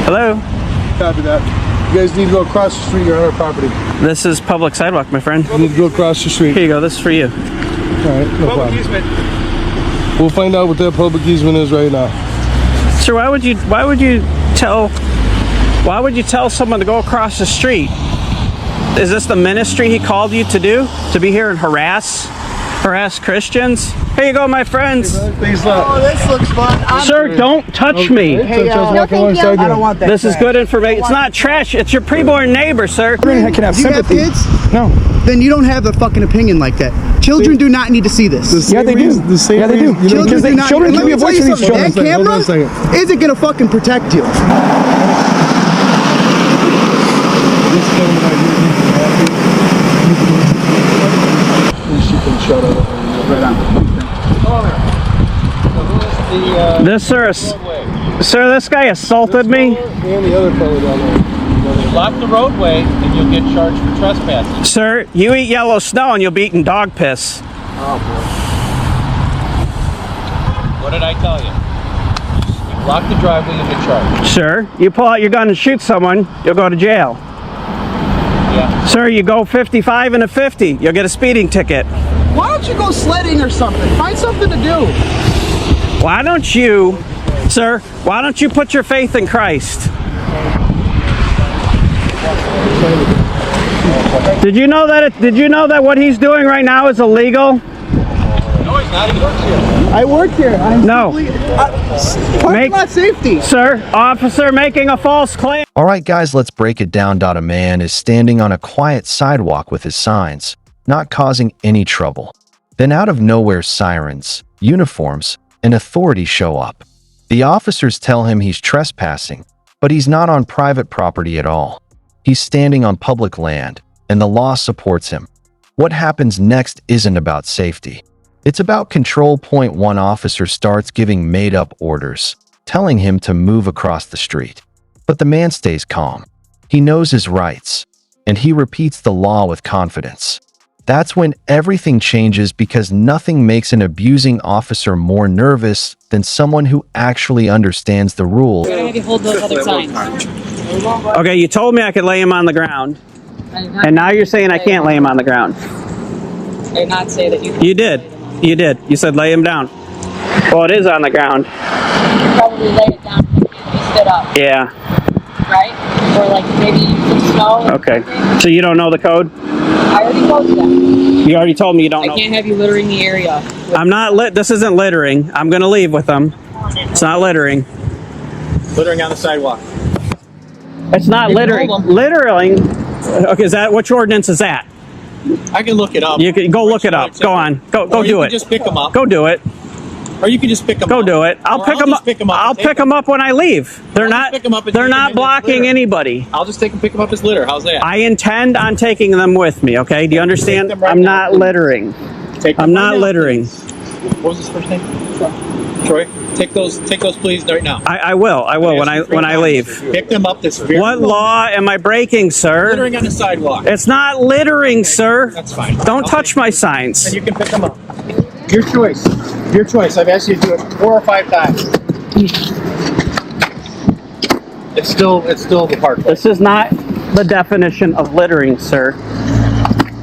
Hello? Copy that. You guys need to go across the street. You're on our property. This is public sidewalk, my friend. You need to go across the street. Here you go. This is for you. All right, no problem. Easement. We'll find out what that public easement is right now. Sir, why would you tell someone to go across the street? Is this the ministry he called you to do? To be here and harass Christians? Here you go, my friends. Thanks a lot. Oh, this looks fun. Sir, don't touch me. Hey, no, thank you. I don't want that. This is good information. It's not trash. It's your preborn neighbor, sir. Can have sympathy. You have kids? No. Then you don't have a fucking opinion like that. Children do not need to see this. Yeah, they do. Yeah, they do. Children do not. Children Let me tell you something. That camera isn't gonna fucking protect you. Sir, this guy assaulted me. And the other fellow down there. Block the roadway and you'll get charged for trespassing. Sir, you eat yellow snow and you'll be eating dog piss. Oh boy. What did I tell you? You block the driveway, you'll get charged. Sir, you pull out your gun and shoot someone, you'll go to jail. Yeah. Sir, you go 55 and a 50, you'll get a speeding ticket. Why don't you go sledding or something? Find something to do. Why don't you, sir, why don't you put your faith in Christ? Did you know that what he's doing right now is illegal? No, he's not. He works here. I work here. No. Parking lot safety. Sir, officer making a false claim. All right, guys, let's break it down. A man is standing on a quiet sidewalk with his signs, not causing any trouble. Then out of nowhere, sirens, uniforms, and authorities show up. The officers tell him he's trespassing, but he's not on private property at all. He's standing on public land, and the law supports him. What happens next isn't about safety. It's about control. One officer starts giving made-up orders, telling him to move across the street. But the man stays calm. He knows his rights, and he repeats the law with confidence. That's when everything changes, because nothing makes an abusing officer more nervous than someone who actually understands the rules. I'm gonna have you hold those other signs. Okay, you told me I could lay him on the ground, and now you're saying I can't lay him on the ground. I did not say that you can. You did. You did. You said lay him down. Well, it is on the ground. You probably laid it down and you stood up, Yeah. right? Or like maybe you put snow. Okay. So you don't know the code? I already told you that. You already told me you don't know. I can't have you littering the area. I'm not this isn't littering. I'm going to leave with them. It's not littering. Littering on the sidewalk. It's not You can littering. hold 'em. Littering. Okay, is that which ordinance is that? I can look it up. You can go look it up. Go on. Go do it. Just pick them up. Go do it. Or you can just pick them Go up. do it. I'll pick them up. I'll pick them up when I leave. They're not. pick 'em up and They're take 'em not in as blocking litter. anybody. I'll just take and pick them up as litter. How's that? I intend on taking them with me. Okay? Do you understand? them right I'm now, not please. littering. Take them I'm right not now, littering. please. What was his first name? Troy. Take those please right now. I will. I will when I leave. Pick them up this very What law am I breaking, sir? Littering on the sidewalk. It's not littering, sir. That's fine. Don't touch my signs. And you can pick them up. Your choice. Your choice. I've asked you to do it 4 or 5 times. It's still the park. This is not the definition of littering, sir.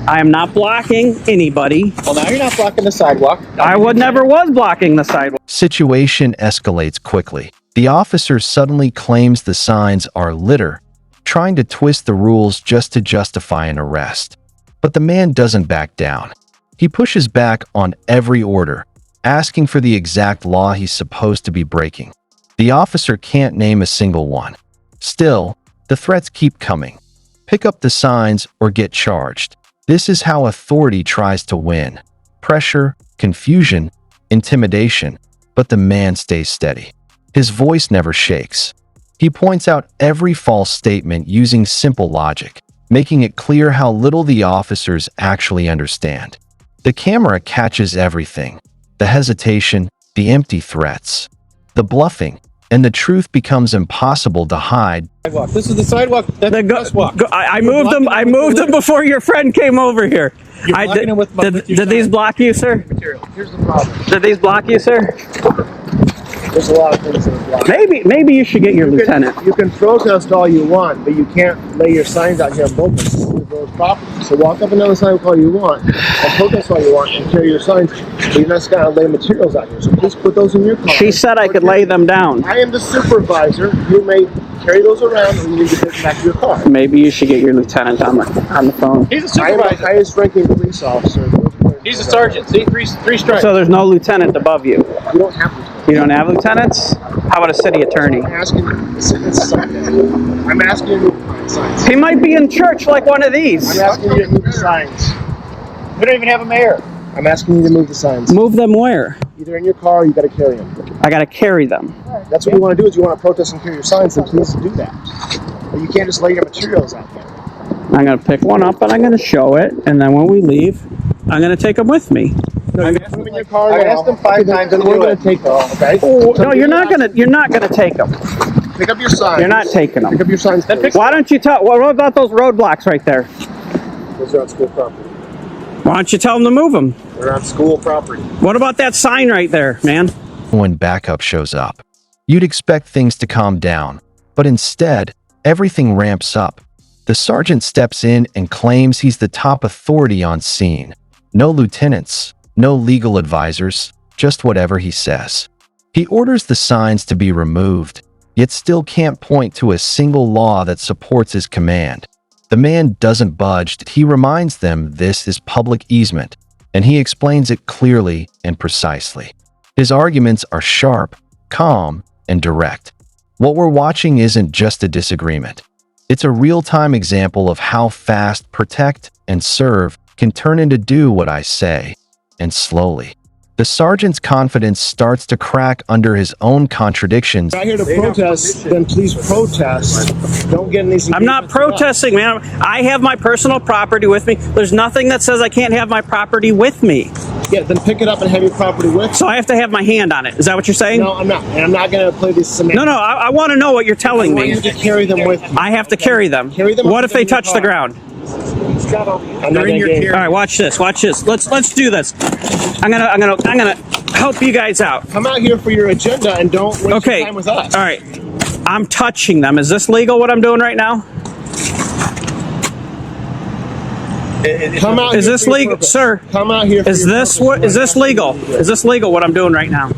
I am not blocking anybody. Well, now you're not blocking the sidewalk. I never was blocking the sidewalk. Situation escalates quickly. The officer suddenly claims the signs are litter, trying to twist the rules just to justify an arrest. But the man doesn't back down. He pushes back on every order, asking for the exact law he's supposed to be breaking. The officer can't name a single one. Still, the threats keep coming. Pick up the signs or get charged. This is how authority tries to win. Pressure, confusion, intimidation, but the man stays steady. His voice never shakes. He points out every false statement using simple logic, making it clear how little the officers actually understand. The camera catches everything: the hesitation, the empty threats, the bluffing, and the truth becomes impossible to hide. This is the sidewalk. That's the crosswalk. I moved them. I moved them before your friend came over here. Did these block you, sir? Material. Here's the problem. Did these block you, sir? There's a lot of things that are blocked. Maybe you should get your lieutenant. You can protest all you want, but you can't lay your signs out here on both the village property. So walk up and down the sidewalk all you want, and protest all you want, and carry your signs. But you're not just gonna lay materials out here. So please put those in your car. She said I could lay them down. I am the supervisor. You may carry those around, and you need to put them back to your car. Maybe you should get your lieutenant on the phone. He's a I am the supervisor. highest ranking police officer. He's a sergeant. See, three stripes. So there's no lieutenant above you. You don't have to. You don't have lieutenants? How about a city attorney? I'm asking you. I'm asking you to move the signs. He might be in church like one of these. I'm asking you to move the signs. We don't even have a mayor. I'm asking you to move the signs. Move them where? Either in your car or you got to carry them. I gotta carry them. That's what you want to do. Is you want to protest and carry your signs, then please do that. But you can't just lay your materials out there. I'm gonna pick one up and I'm gonna show it, and then when we leave, I'm gonna take them with me. No, you put them in your car. I asked them 5 times Then to we're do going it. to take them. Okay. Oh, no, you're not gonna take them. Pick up your signs. You're not taking them. Pick up your signs. Please. Why don't you tell? What about those roadblocks right there? Those are on school property. Why don't you tell them to move them? They're on school property. What about that sign right there, man? When backup shows up, you'd expect things to calm down, but instead, everything ramps up. The sergeant steps in and claims he's the top authority on scene. No lieutenants, no legal advisors, just whatever he says. He orders the signs to be removed, yet still can't point to a single law that supports his command. The man doesn't budge. He reminds them this is public easement, and he explains it clearly and precisely. His arguments are sharp, calm, and direct. What we're watching isn't just a disagreement. It's a real-time example of how fast protect and serve can turn into do what I say, and slowly. The sergeant's confidence starts to crack under his own contradictions. If you're out here to protest, then please protest. Don't get in these. I'm not protesting, man. I have my personal property with me. There's nothing that says I can't have my property with me. Yeah, then pick it up and have your property with you. So I have to have my hand on it. Is that what you're saying? No, I'm not. And I'm not going to play these semantics. No, I want to know what you're telling I want me. you to carry them with you. I have to carry them. Carry them What up if they in your touch the car. ground? I'm not going to get All right, watch this. Watch this. Let's do this. I'm gonna help you guys out. Come out here for your agenda and don't waste Okay. your time with us. All right. I'm touching them. Is this legal? What I'm doing right now? Come out Is here this for your legal, purpose. sir? Come out here. For Is your this purpose. what? Is this legal? Is this legal? What I'm doing right now?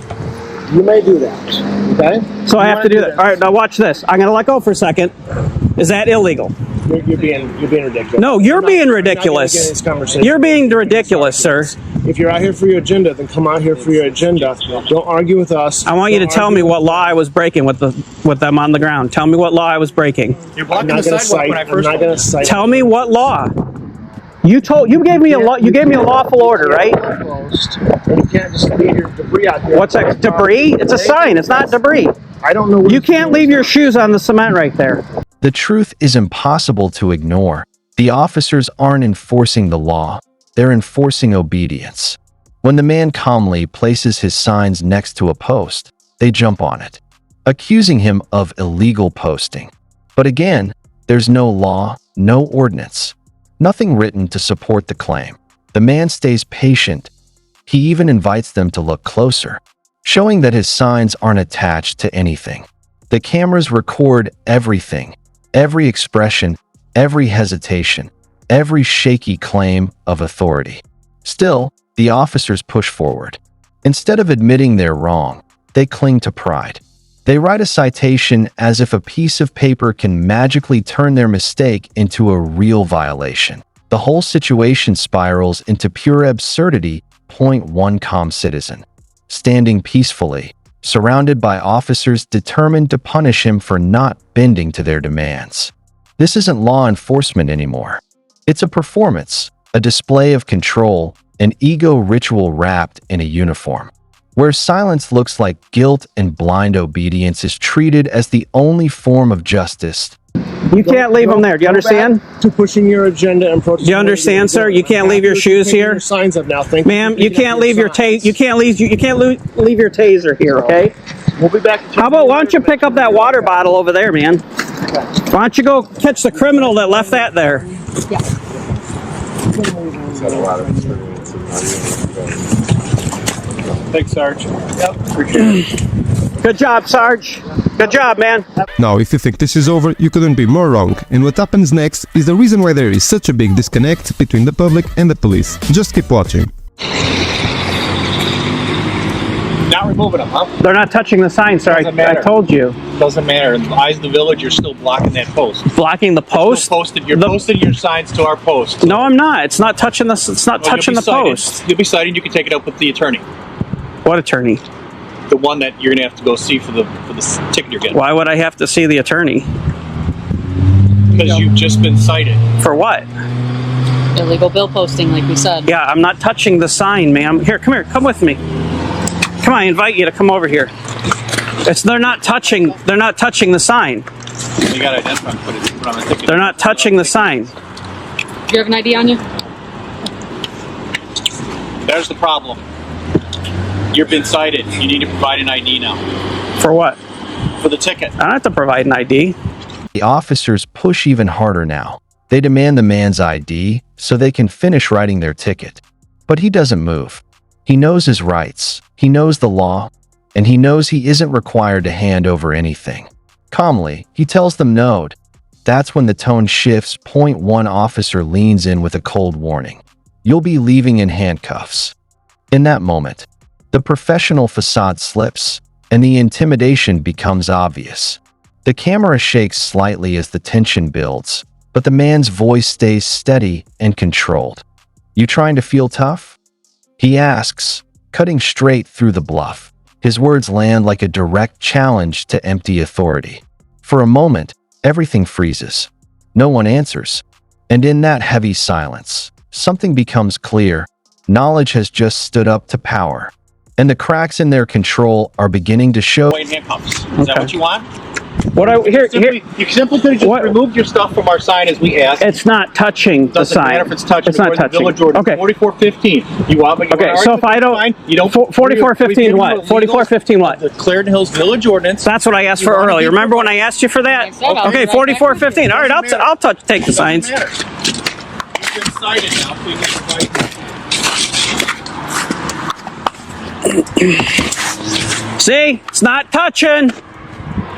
You may do that. Okay. So I You have to wanna do that. All right. Now watch this. I'm gonna let go for a second. Is that illegal? You're being ridiculous. No, you're being I'm not gonna ridiculous. get in this conversation. You're being ridiculous, sir. If you're out here for your agenda, then come out here for your agenda. Don't argue with us. I want you to tell me what law I was breaking with them on the ground. Tell me what law I was breaking. You're I'm blocking not the going to sidewalk cite. when I I'm first not going to cite. Tell me what law. You gave me a lawful order, right? Closed. And you can't just leave your debris out here. What's that? Debris? It's a sign. It's not debris. I don't know. What You can't leave your shoes on the cement right there. The truth is impossible to ignore. The officers aren't enforcing the law, they're enforcing obedience. When the man calmly places his signs next to a post, they jump on it, accusing him of illegal posting. But again, there's no law, no ordinance, nothing written to support the claim. The man stays patient. He even invites them to look closer, showing that his signs aren't attached to anything. The cameras record everything, every expression, every hesitation, every shaky claim of authority. Still, the officers push forward. Instead of admitting they're wrong, they cling to pride. They write a citation as if a piece of paper can magically turn their mistake into a real violation. The whole situation spirals into pure absurdity. One calm citizen, standing peacefully, surrounded by officers determined to punish him for not bending to their demands. This isn't law enforcement anymore. It's a performance, a display of control, an ego ritual wrapped in a uniform. Where silence looks like guilt and blind obedience is treated as the only form of justice. You can't leave them there. Do you understand? To pushing your agenda and protesting. Do you understand, sir? You can't leave your shoes here. Your signs up now. Thank you. Ma'am, you can't leave your leave your taser here, okay? We'll be back. How about why don't you pick up that water bottle over there, man? Why don't you go catch the criminal that left that there? Thanks, Sarge. Yep. Appreciate it. Good job, Sarge. Good job, man. Now, if you think this is over, you couldn't be more wrong. And what happens next is the reason why there is such a big disconnect between the public and the police. Just keep watching. Not removing them, huh? They're not touching the sign, sir. Doesn't I matter. told you. Doesn't matter. In the eyes of the village, you're still blocking that post. Blocking the post? You're posting your signs to our post. No, I'm not. It's not touching the. It's not touching the post. You'll be cited. You can take it up with the attorney. What attorney? The one that you're gonna have to go see for the ticket you're getting. Why would I have to see the attorney? Because you've just been cited. For what? Illegal bill posting, like we said. Yeah, I'm not touching the sign, ma'am. Here, come with me. Come on, I invite you to come over here. They're not touching the sign. You gotta identify. Put on the ticket. They're not touching the sign. Do you have an ID on you? There's the problem. You've been cited. You need to provide an ID now. For what? For the ticket. I don't have to provide an ID. The officers push even harder now. They demand the man's ID so they can finish writing their ticket. But he doesn't move. He knows his rights, he knows the law, and he knows he isn't required to hand over anything. Calmly, he tells them no. That's when the tone shifts. One officer leans in with a cold warning. You'll be leaving in handcuffs. In that moment, the professional facade slips, and the intimidation becomes obvious. The camera shakes slightly as the tension builds, but the man's voice stays steady and controlled. You trying to feel tough? He asks, cutting straight through the bluff. His words land like a direct challenge to empty authority. For a moment, everything freezes. No one answers. And in that heavy silence, something becomes clear. Knowledge has just stood up to power. And the cracks in their control are beginning to show. In handcuffs. Is that what you want? You simply could have just removed your stuff from our sign as we asked. It's not touching the Doesn't sign. matter if it's touching. It's not touching. Village order, Okay. 4415. You want? Okay. So if I don't, you don't. 4415 what? 4415 what? The Clarendon Hills Village Ordinance. That's what I asked for earlier. Remember when I asked you for that? Exactly. Okay, 4415. All right, I'll take the signs. You've been cited now. So you can fight. See? It's not touching.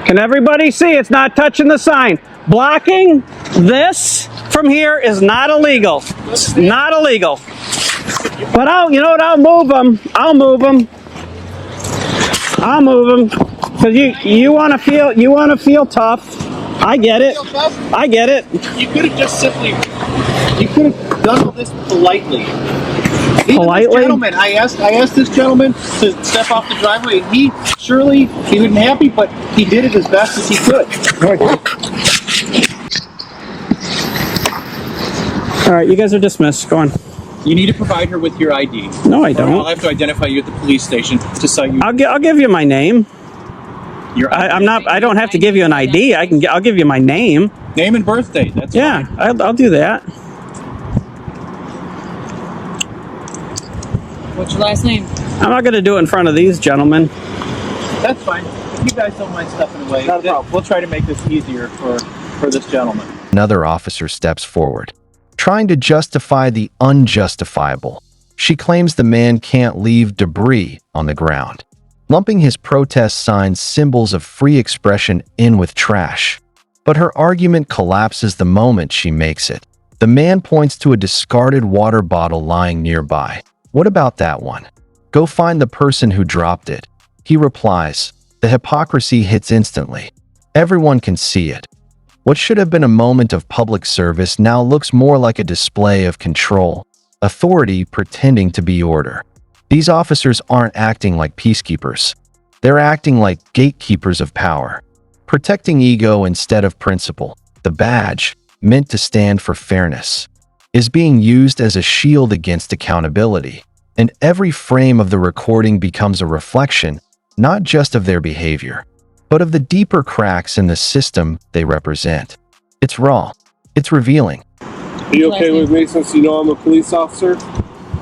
Can everybody see? It's not touching the sign. Blocking this from here is not illegal. It's not illegal. But you know what? I'll move them. I'll move them. I'll move them. Cause you want to feel tough. I get it. I get it. You could have just simply. You could have done all this politely. Politely? This gentleman, I asked this gentleman to step off the driveway, and he wasn't happy, but he did it as best as he could. All right, you guys are dismissed. Go on. You need to provide her with your ID. No, I Or I'll don't. have to identify you at the police station to cite you. I'll give you my name. Your I'm not. I don't have to give you an ID. I'll give you my name. name and birth date. That's Yeah, fine. I'll do that. What's your last name? I'm not going to do it in front of these gentlemen. That's fine. You guys don't mind stepping away. Not a problem. We'll try to make this easier for this gentleman. Another officer steps forward, trying to justify the unjustifiable. She claims the man can't leave debris on the ground, lumping his protest signs, symbols of free expression, in with trash. But her argument collapses the moment she makes it. The man points to a discarded water bottle lying nearby. What about that one? Go find the person who dropped it. He replies. The hypocrisy hits instantly. Everyone can see it. What should have been a moment of public service now looks more like a display of control, authority pretending to be order. These officers aren't acting like peacekeepers. They're acting like gatekeepers of power, protecting ego instead of principle. The badge, meant to stand for fairness, is being used as a shield against accountability, and every frame of the recording becomes a reflection, not just of their behavior, but of the deeper cracks in the system they represent. It's raw. It's revealing. Are you okay with me since you know I'm a police officer?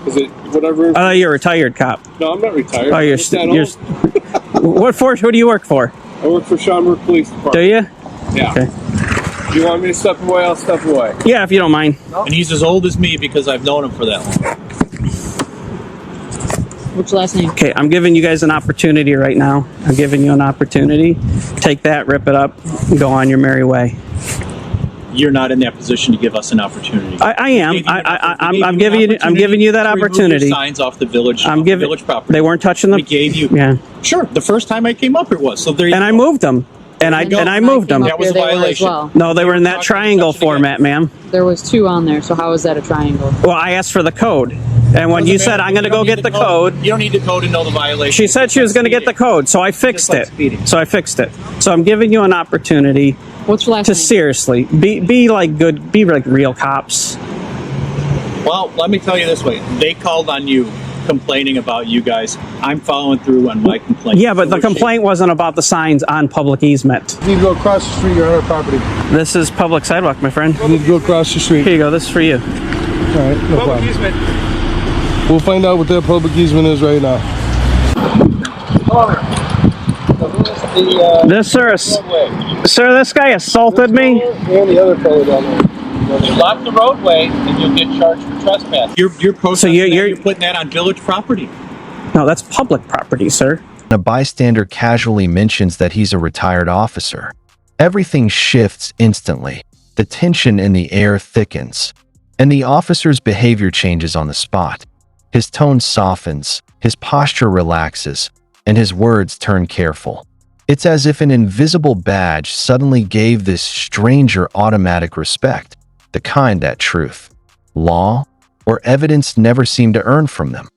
Is it whatever? You're a retired cop. No, I'm not retired. Oh, you're. What force? Who do you work for? I work for Schaumburg Police Department. Do you? Yeah. Okay. If you want me to step away, I'll step away. Yeah, if you don't mind. And he's as old as me because I've known him for that long. What's your last name? Okay, I'm giving you guys an opportunity right now. I'm giving you an opportunity. Take that, rip it up, and go on your merry way. You're not in that position to give us an opportunity. I am. I'm giving you that opportunity. Signs off the village. I'm giving. Village property. They weren't touching them. We gave you. Yeah. Sure. The first time I came up, it was. So there. You And go. I moved them. And I moved them. That was a violation. Well. No, they were in that triangle format, ma'am. There was 2 on there, so how is that a triangle? Well, I asked for the code, and when you said I'm going to go get the code, You don't need the code to know the violation. she said she was going to get the code, so I fixed like it. speeding. So I fixed it. So I'm giving you an opportunity What's your last to name? seriously be like good, be like real cops. Well, let me tell you this way. They called on you, complaining about you guys. I'm following through on my complaint. Yeah, but So the we're complaint wasn't about the signs on public easement. You need to go across the street. You're on our property. This is public sidewalk, my friend. You need to go across the street. Here you go. This is for you. All right, no problem. easement. We'll find out what their public easement is right now. This sir, this guy assaulted me. And the other fellow down there. You block the roadway, and you'll get charged for trespass. You're protesting you're putting that on village property. No, that's public property, sir. A bystander casually mentions that he's a retired officer. Everything shifts instantly. The tension in the air thickens, and the officer's behavior changes on the spot. His tone softens, his posture relaxes, and his words turn careful. It's as if an invisible badge suddenly gave this stranger automatic respect, the kind that truth, law, or evidence never seem to earn from them.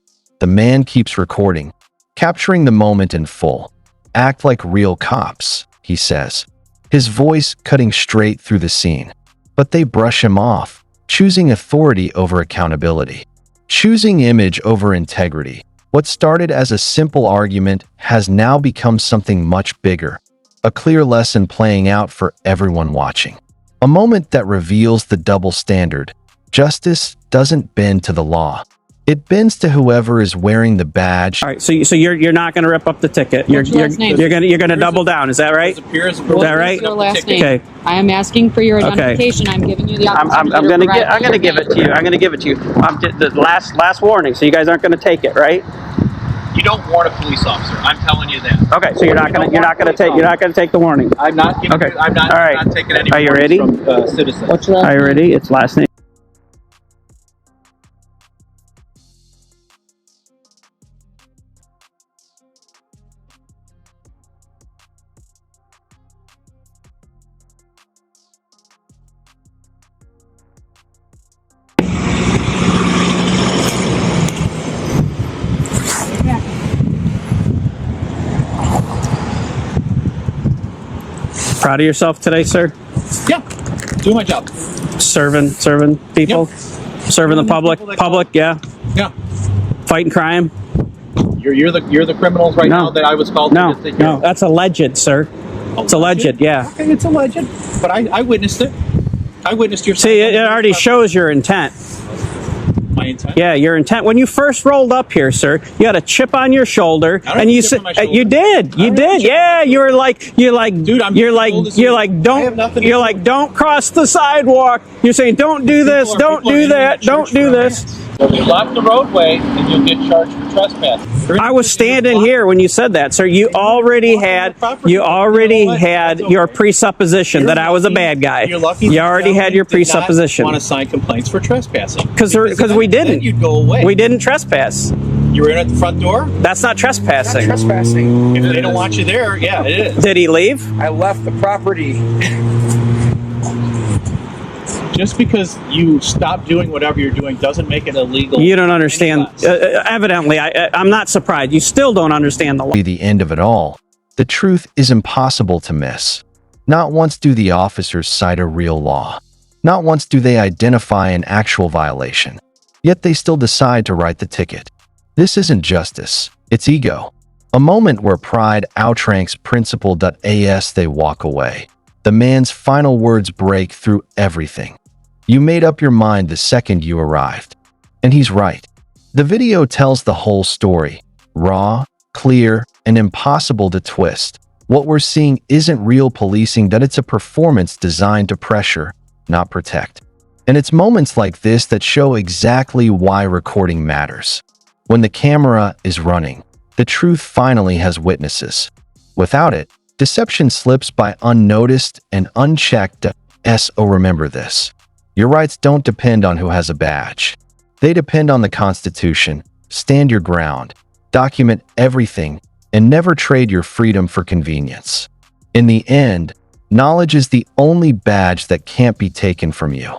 The man keeps recording, capturing the moment in full. Act like real cops, he says, his voice cutting straight through the scene. But they brush him off, choosing authority over accountability, choosing image over integrity. What started as a simple argument has now become something much bigger, a clear lesson playing out for everyone watching. A moment that reveals the double standard. Justice doesn't bend to the law. It bends to whoever is wearing the badge. All right, so you're not going to rip up the ticket. You're What's your last name? you're going to double down. Is that right? It appears Is that right? What's your last name? Okay. I am asking for your identification. I'm giving you the opportunity I'm going to provide I'm going to your give it to you. I'm going to give it to you. The last warning. So you guys aren't going to take it, right? You don't warn a police officer. I'm telling you that. Okay, so you're not going to take the warning. I'm not giving. Okay. I'm not. All right. I'm not taking any Are you warnings ready? from citizens. What's your last Are you name? ready? It's last name. Proud of yourself today, sir? Yeah, do my job. Serving people, serving the public, people that call. yeah, Yeah, fighting crime. you're the criminals right No. now that I was called. No, to get no, that's alleged, sir. It's alleged, yeah. Okay, it's alleged, but I witnessed it. I witnessed your. See, it already shows your intent. my intent. Yeah, your intent. When you first rolled up here, sir, you had a chip on your shoulder, I don't and have you a chip said on my shoulder. you did. You I don't have a did. chip on Yeah, my you're like, Dude, I'm you're getting like, old as you're you. like, I have don't, nothing to you're do like, with it. don't cross the sidewalk. You're saying, don't do this, don't People are do in that, that don't church do for a this. You block the roadway, and you'll get charged for trespass. I was standing here when you said that, sir. You already had your presupposition that I was a bad guy. You're lucky. You already had your presupposition. Want to sign complaints for trespassing? Because then- we then didn't. You'd go away. We didn't trespass. You were in at the front door. That's not trespassing. Trespassing. If they don't want you there, yeah, it is. Did he leave? I left the property. Just because you stop doing whatever you're doing doesn't make it illegal. You don't understand. any less. Evidently, I'm not surprised. You still don't understand the law. Be the end of it all. The truth is impossible to miss. Not once do the officers cite a real law. Not once do they identify an actual violation. Yet they still decide to write the ticket. This isn't justice, it's ego. A moment where pride outranks principle. As they walk away, the man's final words break through everything. You made up your mind the second you arrived. And he's right. The video tells the whole story. Raw, clear, and impossible to twist. What we're seeing isn't real policing, that it's a performance designed to pressure, not protect. And it's moments like this that show exactly why recording matters. When the camera is running, the truth finally has witnesses. Without it, deception slips by unnoticed and unchecked. So remember this. Your rights don't depend on who has a badge. They depend on the Constitution. Stand your ground, document everything, and never trade your freedom for convenience. In the end, knowledge is the only badge that can't be taken from you.